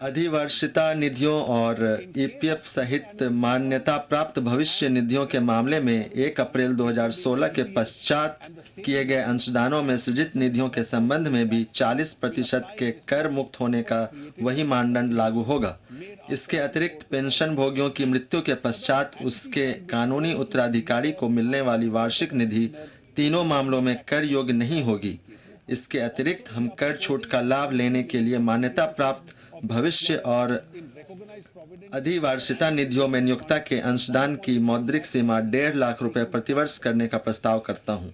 अधिवर्षिता निधियों और ईपीएफ सहित मान्यता प्राप्त भविष्य निधियों के मामले में 1 अप्रैल 2016 के पश्चात किए गए अंशदानों में सृजित निधियों के संबंध में भी 40% के कर मुक्त होने का वही मानदंड लागू होगा। इसके अतिरिक्त पेंशन भोगियों की मृत्यु के पश्चात उसके कानूनी उत्तराधिकारी को मिलने वाली वार्षिक निधि तीनों मामलों में कर योग्य नहीं होगी। इसके अतिरिक्त हम कर छूट का लाभ लेने के लिए मान्यता प्राप्त भविष्य और अधिवार्षिता निधियों में नियोक्ता के अंशदान की मौद्रिक सीमा 1.5 लाख रुपए प्रतिवर्ष करने का प्रस्ताव करता हूं।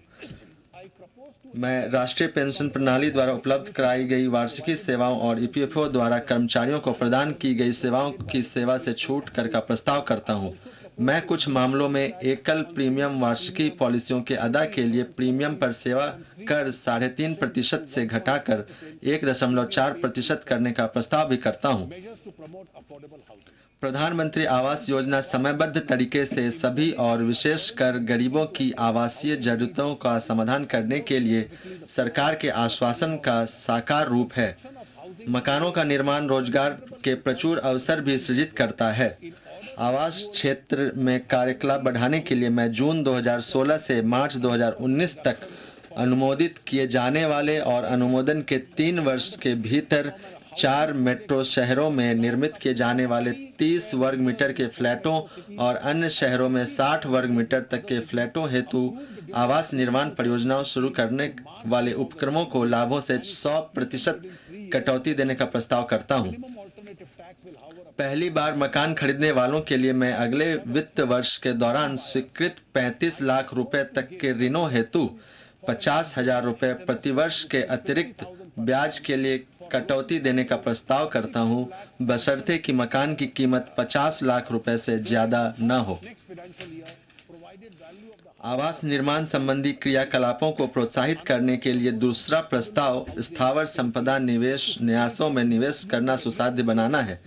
मैं राष्ट्रीय पेंशन प्रणाली द्वारा उपलब्ध कराई गई वार्षिकी सेवाओं और ईपीएफओ द्वारा कर्मचारियों को प्रदान की गई सेवाओं की सेवा से छूट कर का प्रस्ताव करता हूं। मैं कुछ मामलों में एकल प्रीमियम वार्षिकी पॉलिसियों के अदा के लिए प्रीमियम पर सेवा कर 3.5% से घटाकर 1.4% करने का प्रस्ताव भी करता हूं। प्रधानमंत्री आवास योजना समयबद्ध तरीके से सभी और विशेषकर गरीबों की आवासीय जरूरतों का समाधान करने के लिए सरकार के आश्वासन का साकार रूप है। मकानों का निर्माण रोजगार के प्रचुर अवसर भी सृजित करता है। आवास क्षेत्र में कार्यकलाप बढ़ाने के लिए मैं जून 2016 से मार्च 2019 तक अनुमोदित किए जाने वाले और अनुमोदन के 3 वर्ष के भीतर 4 मेट्रो शहरों में निर्मित किए जाने वाले 30 वर्ग मीटर के फ्लैटों और अन्य शहरों में 60 वर्ग मीटर तक के फ्लैटों हेतु आवास निर्माण परियोजनाओं शुरू करने वाले उपक्रमों को लाभों से 100% कटौती देने का प्रस्ताव करता हूं। पहली बार मकान खरीदने वालों के लिए मैं अगले वित्त वर्ष के दौरान स्वीकृत 35 लाख रुपए तक के ऋणों हेतु 50,000 रुपए प्रतिवर्ष के अतिरिक्त ब्याज के लिए कटौती देने का प्रस्ताव करता हूं, बशर्ते कि मकान की कीमत 50 लाख रुपए से ज्यादा न हो। आवास निर्माण संबंधी क्रियाकलापों को प्रोत्साहित करने के लिए दूसरा प्रस्ताव स्थावर संपदा निवेश न्यासों में निवेश करना सुसाध्य बनाना है।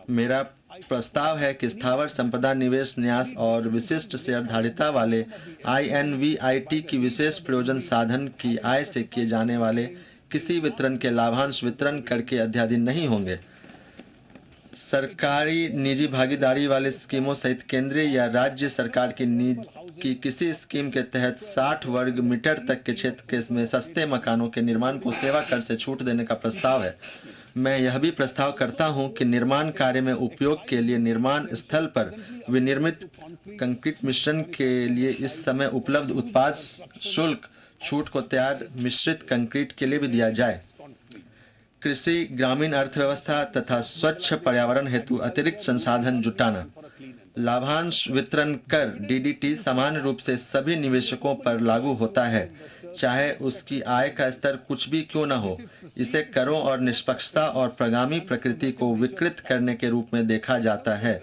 मेरा प्रस्ताव है कि स्थावर संपदा निवेश न्यास और विशिष्ट शेयरधारिता वाले INVIT की विशेष प्रयोजन साधन की आय से किए जाने वाले किसी वितरण के लाभांश वितरण कर के अध्याधीन नहीं होंगे। सरकारी निजी भागीदारी वाले स्कीमों सहित केंद्रीय या राज्य सरकार की किसी स्कीम के तहत 60 वर्ग मीटर तक के क्षेत्र में सस्ते मकानों के निर्माण को सेवा कर से छूट देने का प्रस्ताव है। मैं यह भी प्रस्ताव करता हूं कि निर्माण कार्य में उपयोग के लिए निर्माण स्थल पर विनिर्मित कंक्रीट मिश्रण के लिए इस समय उपलब्ध उत्पाद शुल्क छूट को तैयार मिश्रित कंक्रीट के लिए भी दिया जाए। कृषि, ग्रामीण अर्थव्यवस्था तथा स्वच्छ पर्यावरण हेतु अतिरिक्त संसाधन जुटाना। लाभांश वितरण कर DDT समान रूप से सभी निवेशकों पर लागू होता है, चाहे उसकी आय का स्तर कुछ भी क्यों न हो। इसे करों और निष्पक्षता और प्रगामी प्रकृति को विकृत करने के रूप में देखा जाता है।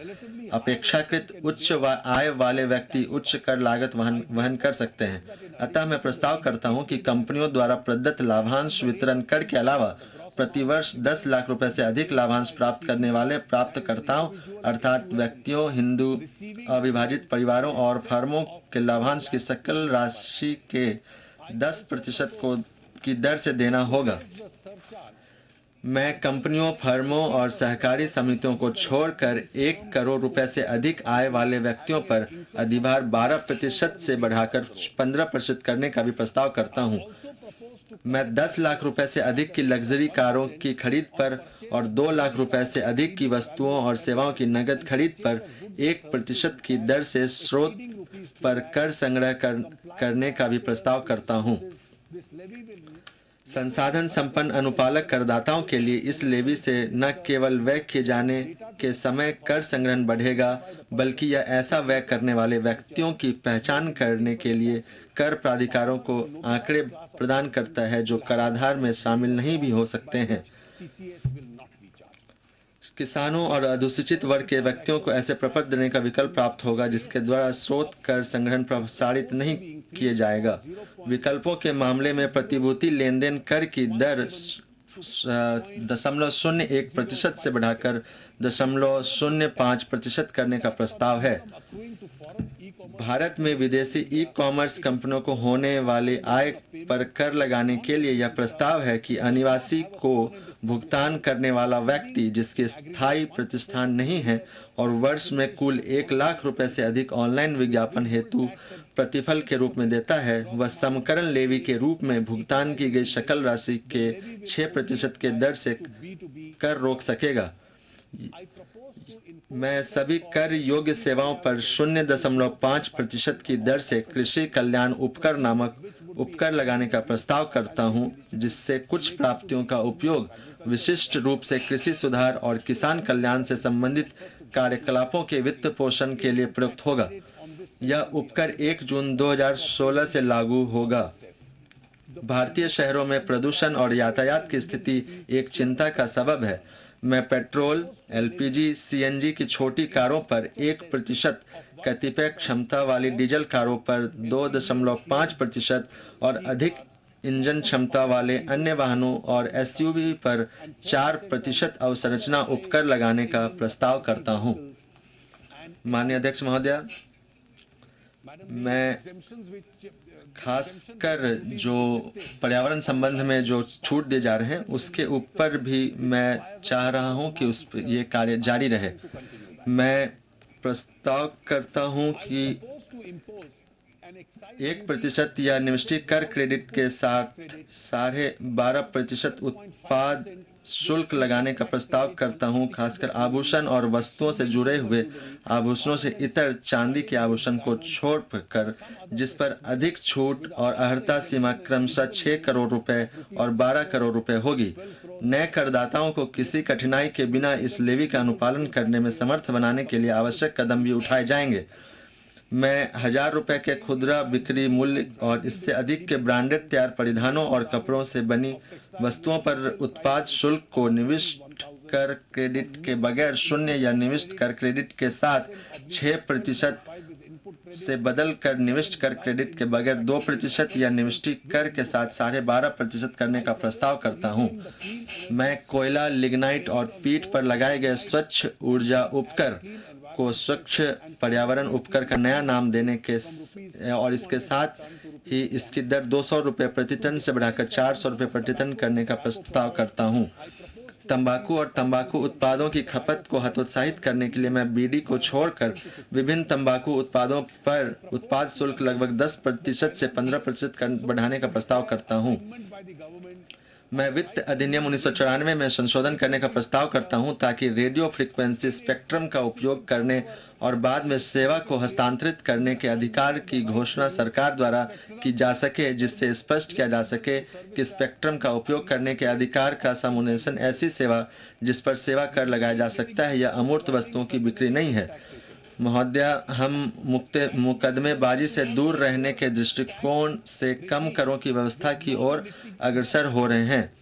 अपेक्षाकृत उच्च आय वाले व्यक्ति उच्च कर लागत वहन कर सकते हैं। अतः मैं प्रस्ताव करता हूं कि कंपनियों द्वारा प्रदत्त लाभांश वितरण कर के अलावा प्रतिवर्ष 10 लाख रुपए से अधिक लाभांश प्राप्त करने वाले प्राप्तकर्ताओं अर्थात व्यक्तियों, हिंदू अविभाजित परिवारों और फर्मों के लाभांश की सकल राशि के 10% की दर से देना होगा। मैं कंपनियों, फर्मों और सहकारी समितियों को छोड़कर 1 करोड़ रुपए से अधिक आय वाले व्यक्तियों पर अधिभार 12% से बढ़ाकर 15% करने का भी प्रस्ताव करता हूं। मैं 10 लाख रुपए से अधिक की लग्जरी कारों की खरीद पर और 2 लाख रुपए से अधिक की वस्तुओं और सेवाओं की नकद खरीद पर 1% की दर से स्रोत पर कर संग्रह करने का भी प्रस्ताव करता हूं। संसाधन संपन्न अनुपालक करदाताओं के लिए इस लेवी से न केवल व्यय किए जाने के समय कर संग्रहण बढ़ेगा, बल्कि यह ऐसा व्यय करने वाले व्यक्तियों की पहचान करने के लिए कर प्राधिकारों को आंकड़े प्रदान करता है जो कराधान में शामिल नहीं भी हो सकते हैं। किसानों और अनुसूचित वर्ग के व्यक्तियों को ऐसे प्रपत्र देने का विकल्प प्राप्त होगा जिसके द्वारा स्रोत कर संग्रहण प्रसारित नहीं किए जाएगा। विकल्पों के मामले में प्रतिभूति लेनदेन कर की दर 0.01% से बढ़ाकर 0.05% करने का प्रस्ताव है। भारत में विदेशी ई कॉमर्स कंपनियों को होने वाले आय पर कर लगाने के लिए यह प्रस्ताव है कि अनिवासी को भुगतान करने वाला व्यक्ति जिसके स्थायी प्रतिष्ठान नहीं है और वर्ष में कुल 1 लाख रुपए से अधिक ऑनलाइन विज्ञापन हेतु प्रतिफल के रूप में देता है, वह समकरण लेवी के रूप में भुगतान की गई सकल राशि के 6% के दर से कर रोक सकेगा। मैं सभी कर योग्य सेवाओं पर 0.5% की दर से कृषि कल्याण उपकर नामक उपकर लगाने का प्रस्ताव करता हूं, जिससे कुछ प्राप्तियों का उपयोग विशिष्ट रूप से कृषि सुधार और किसान कल्याण से संबंधित कार्यकलापों के वित्त पोषण के लिए प्रयुक्त होगा। यह उपकर 1 जून 2016 से लागू होगा। भारतीय शहरों में प्रदूषण और यातायात की स्थिति एक चिंता का सबब है। मैं पेट्रोल, एलपीजी, सीएनजी की छोटी कारों पर 1%, कतिपय क्षमता वाली डीजल कारों पर 2.5% और अधिक इंजन क्षमता वाले अन्य वाहनों और एसयूवी पर 4% अवसंरचना उपकर लगाने का प्रस्ताव करता हूं। माननीय अध्यक्ष महोदय, मैं खासकर जो पर्यावरण संबंध में जो छूट दिए जा रहे हैं उसके ऊपर भी मैं चाह रहा हूं कि ये कार्य जारी रहे। मैं प्रस्ताव करता हूं कि 1% या निविष्टिक कर क्रेडिट के साथ 12.5% उत्पाद शुल्क लगाने का प्रस्ताव करता हूं, खासकर आभूषण और वस्तुओं से जुड़े हुए आभूषणों से इतर चांदी के आभूषण को छोड़कर, जिस पर अधिक छूट और अर्हता सीमा क्रमशः 6 करोड़ रुपए और 12 करोड़ रुपए होगी। नए करदाताओं को किसी कठिनाई के बिना इस लेवी का अनुपालन करने में समर्थ बनाने के लिए आवश्यक कदम भी उठाए जाएंगे। मैं 1000 रुपए के खुदरा बिक्री मूल्य और इससे अधिक के ब्रांडेड तैयार परिधानों और कपड़ों से बनी वस्तुओं पर उत्पाद शुल्क को निविष्ट कर क्रेडिट के बगैर 0 या निविष्ट कर क्रेडिट के साथ 6% से बदल कर निविष्ट कर क्रेडिट के बगैर 2% या निविष्टिक कर के साथ 12.5% करने का प्रस्ताव करता हूं। मैं कोयला, लिग्नाइट और पीट पर लगाए गए स्वच्छ ऊर्जा उपकर को स्वच्छ पर्यावरण उपकर का नया नाम देने के और इसके साथ ही इसकी दर 200 रुपये प्रति टन से बढ़ाकर 400 रुपये प्रति टन करने का प्रस्ताव करता हूं। तंबाकू और तंबाकू उत्पादों की खपत को हतोत्साहित करने के लिए मैं बीड़ी को छोड़कर विभिन्न तंबाकू उत्पादों पर उत्पाद शुल्क लगभग 10% से 15% बढ़ाने का प्रस्ताव करता हूं। मैं वित्त अधिनियम 1994 में संशोधन करने का प्रस्ताव करता हूं ताकि रेडियो फ्रीक्वेंसी स्पेक्ट्रम का उपयोग करने और बाद में सेवा को हस्तांतरित करने के अधिकार की घोषणा सरकार द्वारा की जा सके, जिससे स्पष्ट किया जा सके कि स्पेक्ट्रम का उपयोग करने के अधिकार का समुन्नेशन ऐसी सेवा जिस पर सेवा कर लगाया जा सकता है या अमूर्त वस्तुओं की बिक्री नहीं है। महोदया, हम मुकदमेबाजी से दूर रहने के दृष्टिकोण से कम करों की व्यवस्था की ओर अग्रसर हो रहे हैं।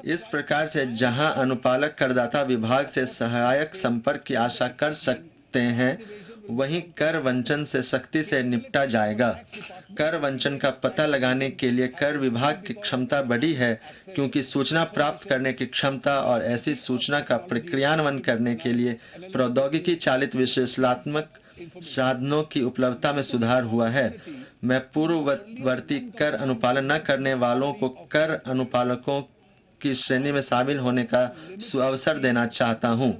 इस प्रकार से जहां अनुपालक करदाता विभाग से सहायक संपर्क की आशा कर सकते हैं, वहीं कर वंचन से सख्ती से निपटा जाएगा। कर वंचन का पता लगाने के लिए कर विभाग की क्षमता बढ़ी है, क्योंकि सूचना प्राप्त करने की क्षमता और ऐसी सूचना का प्रक्रियान्वयन करने के लिए प्रौद्योगिकी चालित विश्लेषणात्मक साधनों की उपलब्धता में सुधार हुआ है। मैं पूर्ववर्ती कर अनुपालन न करने वालों को कर अनुपालकों की श्रेणी में शामिल होने का सुअवसर देना चाहता हूं।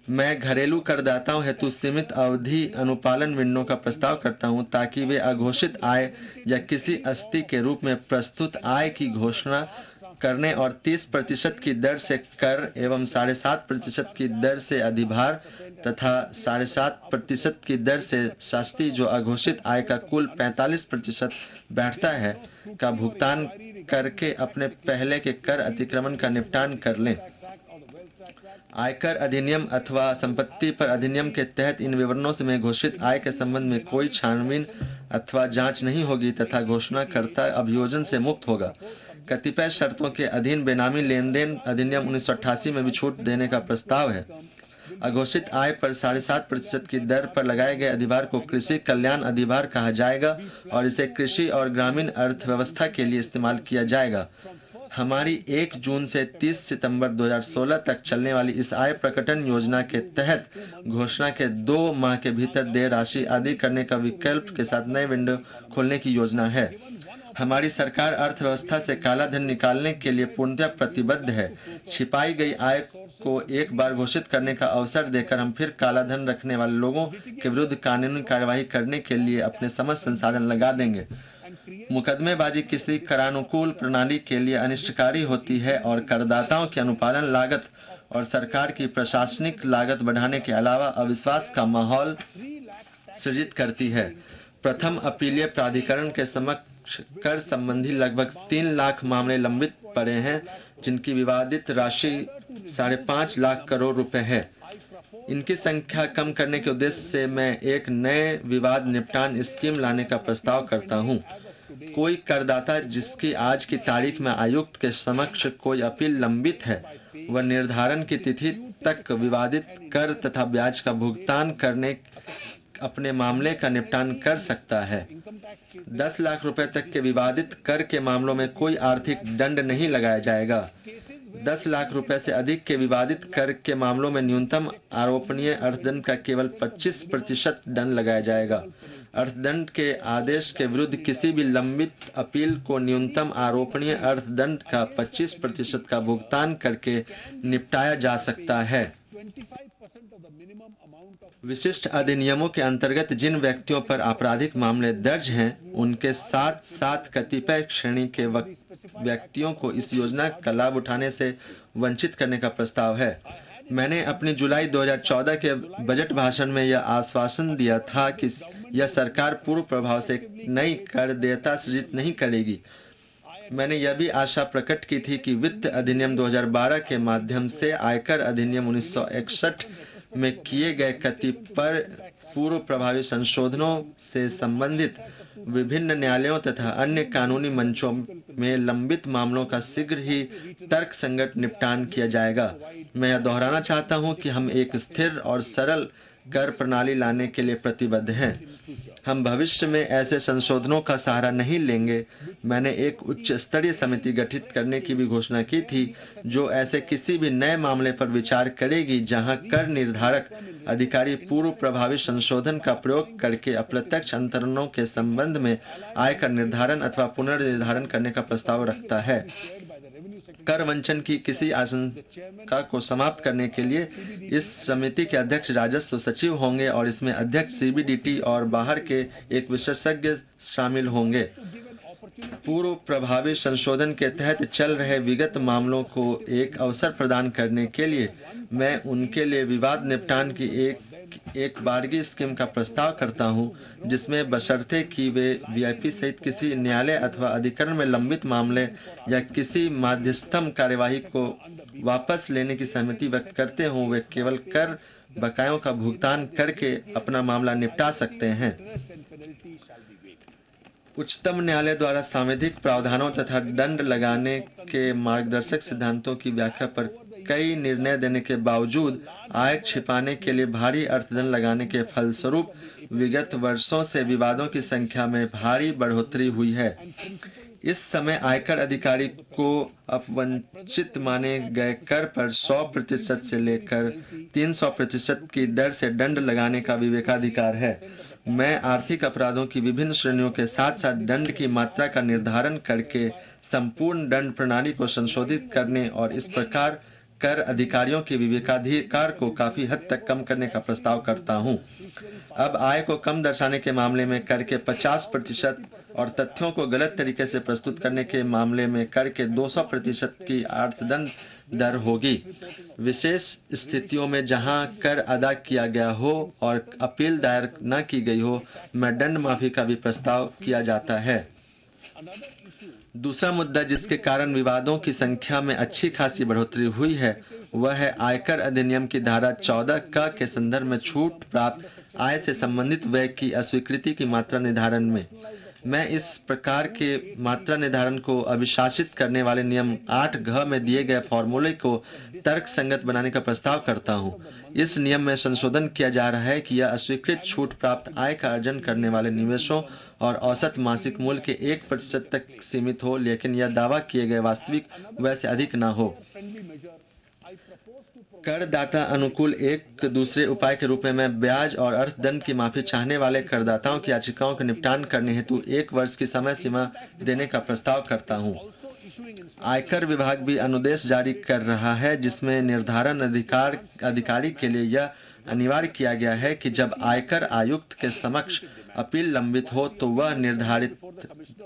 मैं घरेलू करदाताओं हेतु सीमित अवधि अनुपालन विंडो का प्रस्ताव करता हूं ताकि वे अघोषित आय या किसी अस्थि के रूप में प्रस्तुत आय की घोषणा करने और 30% की दर से कर एवं 7.5% की दर से अधिभार तथा 7.5% की दर से शास्ति, जो अघोषित आय का कुल 45% बैठता है, का भुगतान करके अपने पहले के कर अतिक्रमण का निपटान कर लें। आयकर अधिनियम अथवा संपत्ति पर अधिनियम के तहत इन विवरणों से में घोषित आय के संबंध में कोई छानबीन अथवा जांच नहीं होगी तथा घोषणाकर्ता अभियोजन से मुक्त होगा। कतिपय शर्तों के अधीन बेनामी लेन देन अधिनियम 1988 में भी छूट देने का प्रस्ताव है। अघोषित आय पर 7.5% की दर पर लगाए गए अधिभार को कृषि कल्याण अधिभार कहा जाएगा और इसे कृषि और ग्रामीण अर्थव्यवस्था के लिए इस्तेमाल किया जाएगा। हमारी 1 जून से 30 सितंबर 2016 तक चलने वाली इस आय प्रकटन योजना के तहत घोषणा के 2 माह के भीतर देय राशि आदि करने का विकल्प के साथ नए विंडो खोलने की योजना है। हमारी सरकार अर्थव्यवस्था से काला धन निकालने के लिए पूर्णतः प्रतिबद्ध है। छिपाई गई आय को एक बार घोषित करने का अवसर देकर हम फिर काला धन रखने वाले लोगों के विरुद्ध कानूनी कार्यवाही करने के लिए अपने समस्त संसाधन लगा देंगे। मुकदमेबाजी किसी करानुकूल प्रणाली के लिए अनिष्टकारी होती है और करदाताओं की अनुपालन लागत और सरकार की प्रशासनिक लागत बढ़ाने के अलावा अविश्वास का माहौल सृजित करती है। प्रथम अपीलीय प्राधिकरण के समक्ष कर संबंधी लगभग 3 लाख मामले लंबित पड़े हैं, जिनकी विवादित राशि 5.5 लाख करोड़ रुपए है। इनकी संख्या कम करने के उद्देश्य से मैं एक नए विवाद निपटान स्कीम लाने का प्रस्ताव करता हूं। कोई करदाता जिसकी आज की तारीख में आयुक्त के समक्ष कोई अपील लंबित है, वह निर्धारण की तिथि तक विवादित कर तथा ब्याज का भुगतान करने अपने मामले का निपटान कर सकता है। 10 लाख रुपए तक के विवादित कर के मामलों में कोई आर्थिक दंड नहीं लगाया जाएगा। 10 लाख रुपए से अधिक के विवादित कर के मामलों में न्यूनतम आरोपनीय अर्थदंड का केवल 25% दंड लगाया जाएगा। अर्थदंड के आदेश के विरुद्ध किसी भी लंबित अपील को न्यूनतम आरोपनीय अर्थदंड का 25% का भुगतान करके निपटाया जा सकता है। विशिष्ट अधिनियमों के अंतर्गत जिन व्यक्तियों पर आपराधिक मामले दर्ज हैं, उनके साथ साथ कतिपय श्रेणी के व्यक्तियों को इस योजना का लाभ उठाने से वंचित करने का प्रस्ताव है। मैंने अपनी जुलाई 2014 के बजट भाषण में यह आश्वासन दिया था कि यह सरकार पूर्व प्रभाव से नई कर देयता सृजित नहीं करेगी। मैंने यह भी आशा प्रकट की थी कि वित्त अधिनियम 2012 के माध्यम से आयकर अधिनियम 1961 में किए गए कतिपय पूर्व प्रभावी संशोधनों से संबंधित विभिन्न न्यायालयों तथा अन्य कानूनी मंचों में लंबित मामलों का शीघ्र ही तर्कसंगत निपटान किया जाएगा। मैं यह दोहराना चाहता हूं कि हम एक स्थिर और सरल कर प्रणाली लाने के लिए प्रतिबद्ध हैं। हम भविष्य में ऐसे संशोधनों का सहारा नहीं लेंगे। मैंने एक उच्च स्तरीय समिति गठित करने की भी घोषणा की थी, जो ऐसे किसी भी नए मामले पर विचार करेगी जहां कर निर्धारक अधिकारी पूर्व प्रभावी संशोधन का प्रयोग करके अप्रत्यक्ष अंतरणों के संबंध में आय का निर्धारण अथवा पुनर्निर्धारण करने का प्रस्ताव रखता है। कर वंचन की किसी आशंका को समाप्त करने के लिए इस समिति के अध्यक्ष राजस्व सचिव होंगे और इसमें अध्यक्ष सीबीडीटी और बाहर के एक विशेषज्ञ शामिल होंगे। पूर्व प्रभावी संशोधन के तहत चल रहे विगत मामलों को एक अवसर प्रदान करने के लिए मैं उनके लिए विवाद निपटान की एक बारगी स्कीम का प्रस्ताव करता हूं, जिसमें बशर्ते कि वे वीआईपी सहित किसी न्यायालय अथवा अधिकरण में लंबित मामले या किसी मध्यस्थम कार्यवाही को वापस लेने की सहमति व्यक्त करते हों, वे केवल कर बकायों का भुगतान करके अपना मामला निपटा सकते हैं। उच्चतम न्यायालय द्वारा सांविधिक प्रावधानों तथा दंड लगाने के मार्गदर्शक सिद्धांतों की व्याख्या पर कई निर्णय देने के बावजूद आय छिपाने के लिए भारी अर्थदंड लगाने के फलस्वरूप विगत वर्षों से विवादों की संख्या में भारी बढ़ोतरी हुई है। इस समय आयकर अधिकारी को अपवंचित माने गए कर पर 100% से लेकर 300% की दर से दंड लगाने का विवेकाधिकार है। मैं आर्थिक अपराधों की विभिन्न श्रेणियों के साथ साथ दंड की मात्रा का निर्धारण करके संपूर्ण दंड प्रणाली को संशोधित करने और इस प्रकार कर अधिकारियों के विवेकाधिकार को काफी हद तक कम करने का प्रस्ताव करता हूं। अब आय को कम दर्शाने के मामले में कर के 50% और तथ्यों को गलत तरीके से प्रस्तुत करने के मामले में कर के 200% की अर्थदंड दर होगी। विशेष स्थितियों में जहां कर अदा किया गया हो और अपील दायर न की गई हो, में दंड माफी का भी प्रस्ताव किया जाता है। दूसरा मुद्दा जिसके कारण विवादों की संख्या में अच्छी खासी बढ़ोतरी हुई है, वह है आयकर अधिनियम की धारा 14 के संदर्भ में छूट प्राप्त आय से संबंधित व्यय की अस्वीकृति की मात्रा निर्धारण में। मैं इस प्रकार के मात्रा निर्धारण को अभिशासित करने वाले नियम 8 में दिए गए फॉर्मूले को तर्क संगत बनाने का प्रस्ताव करता हूं। इस नियम में संशोधन किया जा रहा है कि यह अस्वीकृत छूट प्राप्त आय का अर्जन करने वाले निवेशों और औसत मासिक मूल्य के 1% तक सीमित हो, लेकिन यह दावा किए गए वास्तविक व्यय से अधिक न हो। करदाता अनुकूल एक दूसरे उपाय के रूप में मैं ब्याज और अर्थदंड की माफी चाहने वाले करदाताओं की याचिकाओं का निपटान करने हेतु 1 वर्ष की समय सीमा देने का प्रस्ताव करता हूं। आयकर विभाग भी अनुदेश जारी कर रहा है, जिसमें निर्धारण अधिकारी के लिए यह अनिवार्य किया गया है कि जब आयकर आयुक्त के समक्ष अपील लंबित हो तो वह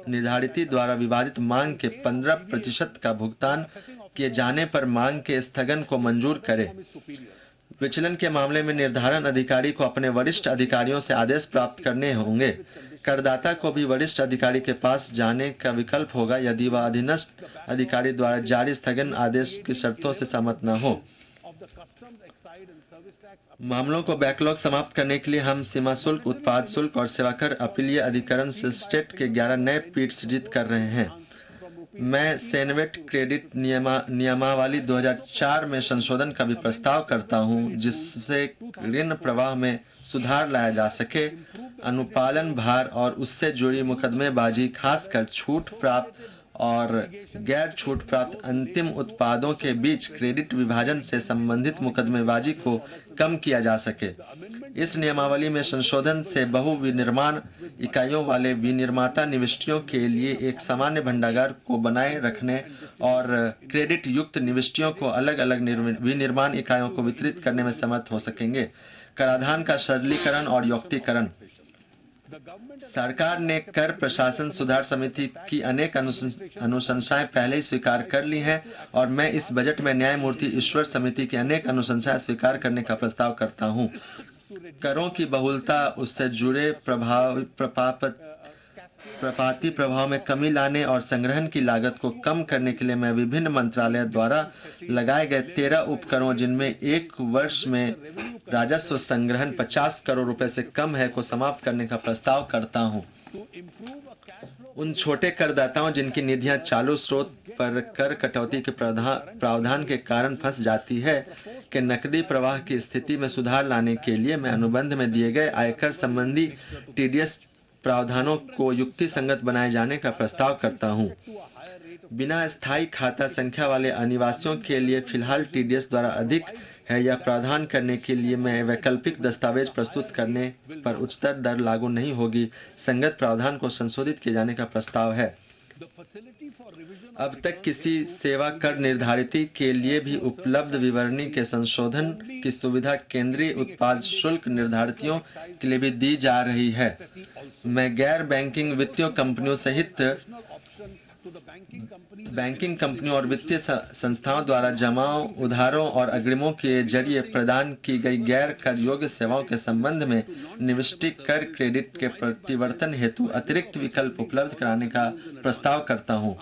निर्धारिती द्वारा विवादित मांग के 15% का भुगतान किए जाने पर मांग के स्थगन को मंजूर करे। विचलन के मामले में निर्धारण अधिकारी को अपने वरिष्ठ अधिकारियों से आदेश प्राप्त करने होंगे। करदाता को भी वरिष्ठ अधिकारी के पास जाने का विकल्प होगा यदि वह अधीनस्थ अधिकारी द्वारा जारी स्थगन आदेश की शर्तों से सहमत न हो। मामलों को बैकलॉग समाप्त करने के लिए हम सीमा शुल्क, उत्पाद शुल्क और सेवाकर अपीलीय अधिकरण से स्टेट के 11 नए पीठ सृजित कर रहे हैं। मैं सेनवेट क्रेडिट नियमावली 2004 में संशोधन का भी प्रस्ताव करता हूं, जिससे ऋण प्रवाह में सुधार लाया जा सके। अनुपालन भार और उससे जुड़ी मुकदमेबाजी, खासकर छूट प्राप्त और गैर छूट प्राप्त अंतिम उत्पादों के बीच क्रेडिट विभाजन से संबंधित मुकदमेबाजी को कम किया जा सके। इस नियमावली में संशोधन से बहु विनिर्माण इकाइयों वाले विनिर्माता निविष्टियों के लिए एक सामान्य भंडागार को बनाए रखने और क्रेडिट युक्त निविष्टियों को अलग अलग विनिर्माण इकाइयों को वितरित करने में समर्थ हो सकेंगे। कराधान का सरलीकरण और यौक्तिकरण। सरकार ने कर प्रशासन सुधार समिति की अनेक अनुशंसाएं पहले ही स्वीकार कर ली हैं और मैं इस बजट में न्यायमूर्ति ईश्वर समिति की अनेक अनुशंसाएं स्वीकार करने का प्रस्ताव करता हूं। करों की बहुलता, उससे जुड़े प्रपाती प्रभाव में कमी लाने और संग्रहण की लागत को कम करने के लिए मैं विभिन्न मंत्रालयों द्वारा लगाए गए 13 उपकरों, जिनमें एक वर्ष में राजस्व संग्रहण 50 करोड़ रुपए से कम है, को समाप्त करने का प्रस्ताव करता हूं। उन छोटे करदाताओं जिनकी निधियां चालू स्रोत पर कर कटौती के प्रावधान के कारण फंस जाती है, के नकदी प्रवाह की स्थिति में सुधार लाने के लिए मैं अनुबंध में दिए गए आयकर संबंधी टीडीएस प्रावधानों को युक्ति संगत बनाए जाने का प्रस्ताव करता हूं। बिना स्थायी खाता संख्या वाले अनिवासियों के लिए फिलहाल टीडीएस द्वारा अधिक है, यह प्रावधान करने के लिए मैं वैकल्पिक दस्तावेज प्रस्तुत करने पर उच्चतर दर लागू नहीं होगी। संगत प्रावधान को संशोधित किए जाने का प्रस्ताव है। अब तक किसी सेवा कर निर्धारिती के लिए भी उपलब्ध विवरणी के संशोधन की सुविधा केंद्रीय उत्पाद शुल्क निर्धारितियों के लिए भी दी जा रही है। मैं गैर बैंकिंग वित्तीय कंपनियों सहित बैंकिंग कंपनियों और वित्तीय संस्थाओं द्वारा जमाओं, उधारों और अग्रिमों के जरिए प्रदान की गई गैर कर योग्य सेवाओं के संबंध में निविष्टि कर क्रेडिट के प्रतिवर्तन हेतु अतिरिक्त विकल्प उपलब्ध कराने का प्रस्ताव करता हूं।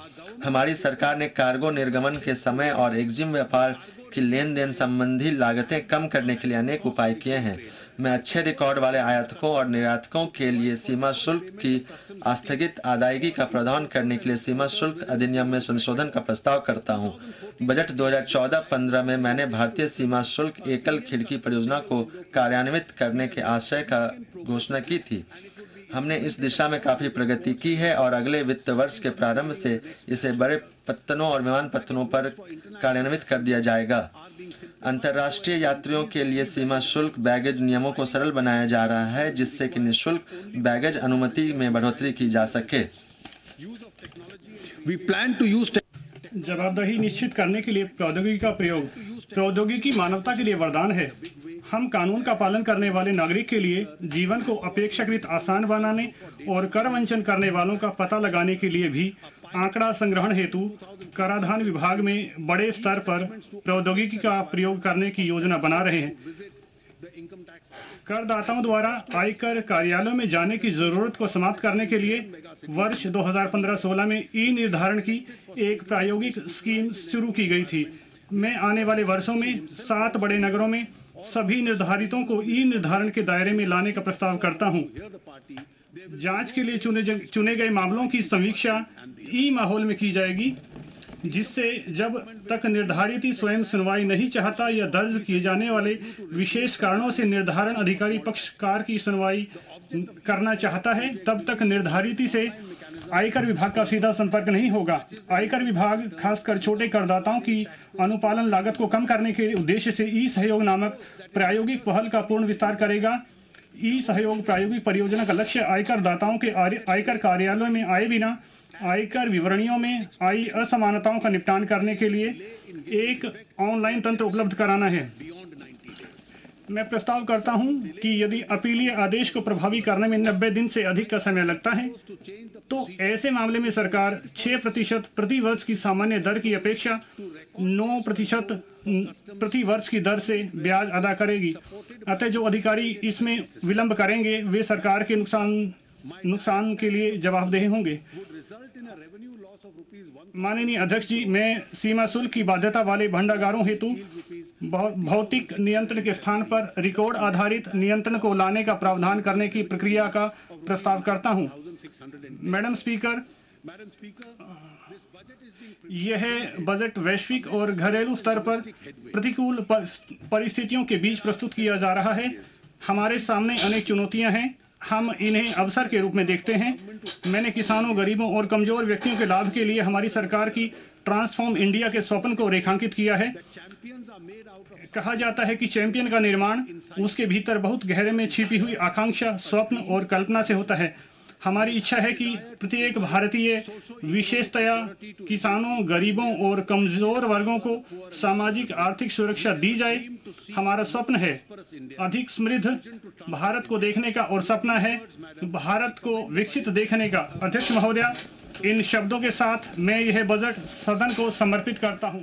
हमारी सरकार ने कार्गो निर्गमन के समय और एग्जिम व्यापार की लेन देन संबंधी लागतें कम करने के लिए अनेक उपाय किए हैं। मैं अच्छे रिकॉर्ड वाले आयातकों और निर्यातकों के लिए सीमा शुल्क की आस्थगित अदायगी का प्रावधान करने के लिए सीमा शुल्क अधिनियम में संशोधन का प्रस्ताव करता हूं। बजट 2014-15 में मैंने भारतीय सीमा शुल्क एकल खिड़की परियोजना को कार्यान्वित करने के आशय का घोषणा की थी। हमने इस दिशा में काफी प्रगति की है और अगले वित्त वर्ष के प्रारंभ से इसे बड़े पत्तनों और विमानपत्तनों पर कार्यान्वित कर दिया जाएगा। अंतर्राष्ट्रीय यात्रियों के लिए सीमा शुल्क बैगेज नियमों को सरल बनाया जा रहा है, जिससे कि निःशुल्क बैगेज अनुमति में बढ़ोतरी की जा सके। जवाबदेही निश्चित करने के लिए प्रौद्योगिकी का प्रयोग। प्रौद्योगिकी मानवता के लिए वरदान है। हम कानून का पालन करने वाले नागरिक के लिए जीवन को अपेक्षाकृत आसान बनाने और कर वंचन करने वालों का पता लगाने के लिए भी आंकड़ा संग्रहण हेतु कराधान विभाग में बड़े स्तर पर प्रौद्योगिकी का प्रयोग करने की योजना बना रहे हैं। करदाताओं द्वारा आयकर कार्यालयों में जाने की जरूरत को समाप्त करने के लिए वर्ष 2015-16 में ई निर्धारण की एक प्रायोगिक स्कीम शुरू की गई थी। मैं आने वाले वर्षों में 7 बड़े नगरों में सभी निर्धारितों को ई निर्धारण के दायरे में लाने का प्रस्ताव करता हूं। जांच के लिए चुने गए मामलों की समीक्षा ई माहौल में की जाएगी, जिससे जब तक निर्धारित स्वयं सुनवाई नहीं चाहता या दर्ज किए जाने वाले विशेष कारणों से निर्धारण अधिकारी पक्षकार की सुनवाई करना चाहता है, तब तक निर्धारित से आयकर विभाग का सीधा संपर्क नहीं होगा। आयकर विभाग खासकर छोटे करदाताओं की अनुपालन लागत को कम करने के उद्देश्य से ई सहयोग नामक प्रायोगिक पहल का पूर्ण विस्तार करेगा। ई सहयोग प्रायोगिक परियोजना का लक्ष्य आयकर दाताओं के आयकर कार्यालयों में आए बिना आयकर विवरणियों में आई असमानताओं का निपटान करने के लिए एक ऑनलाइन तंत्र उपलब्ध कराना है। मैं प्रस्ताव करता हूं कि यदि अपीलीय आदेश को प्रभावी करने में 90 दिन से अधिक का समय लगता है, तो ऐसे मामले में सरकार 6% प्रति वर्ष की सामान्य दर की अपेक्षा 9% प्रति वर्ष की दर से ब्याज अदा करेगी। अतः जो अधिकारी इसमें विलंब करेंगे वे सरकार के नुकसान के लिए जवाबदेह होंगे। माननीय अध्यक्ष जी, मैं सीमा शुल्क की बाध्यता वाले भंडागारों हेतु भौतिक नियंत्रण के स्थान पर रिकॉर्ड आधारित नियंत्रण को लाने का प्रावधान करने की प्रक्रिया का प्रस्ताव करता हूं। मैडम स्पीकर, यह बजट वैश्विक और घरेलू स्तर पर प्रतिकूल परिस्थितियों के बीच प्रस्तुत किया जा रहा है। हमारे सामने अनेक चुनौतियां हैं, हम इन्हें अवसर के रूप में देखते हैं। मैंने किसानों, गरीबों और कमजोर व्यक्तियों के लाभ के लिए हमारी सरकार की ट्रांसफॉर्म इंडिया के स्वप्न को रेखांकित किया है। कहा जाता है कि चैंपियन का निर्माण उसके भीतर बहुत गहरे में छिपी हुई आकांक्षा, स्वप्न और कल्पना से होता है। हमारी इच्छा है कि प्रत्येक भारतीय, विशेषतया किसानों, गरीबों और कमजोर वर्गों को सामाजिक आर्थिक सुरक्षा दी जाए। हमारा स्वप्न है अधिक समृद्ध भारत को देखने का और सपना है भारत को विकसित देखने का। अध्यक्ष महोदया, इन शब्दों के साथ मैं यह बजट सदन को समर्पित करता हूं।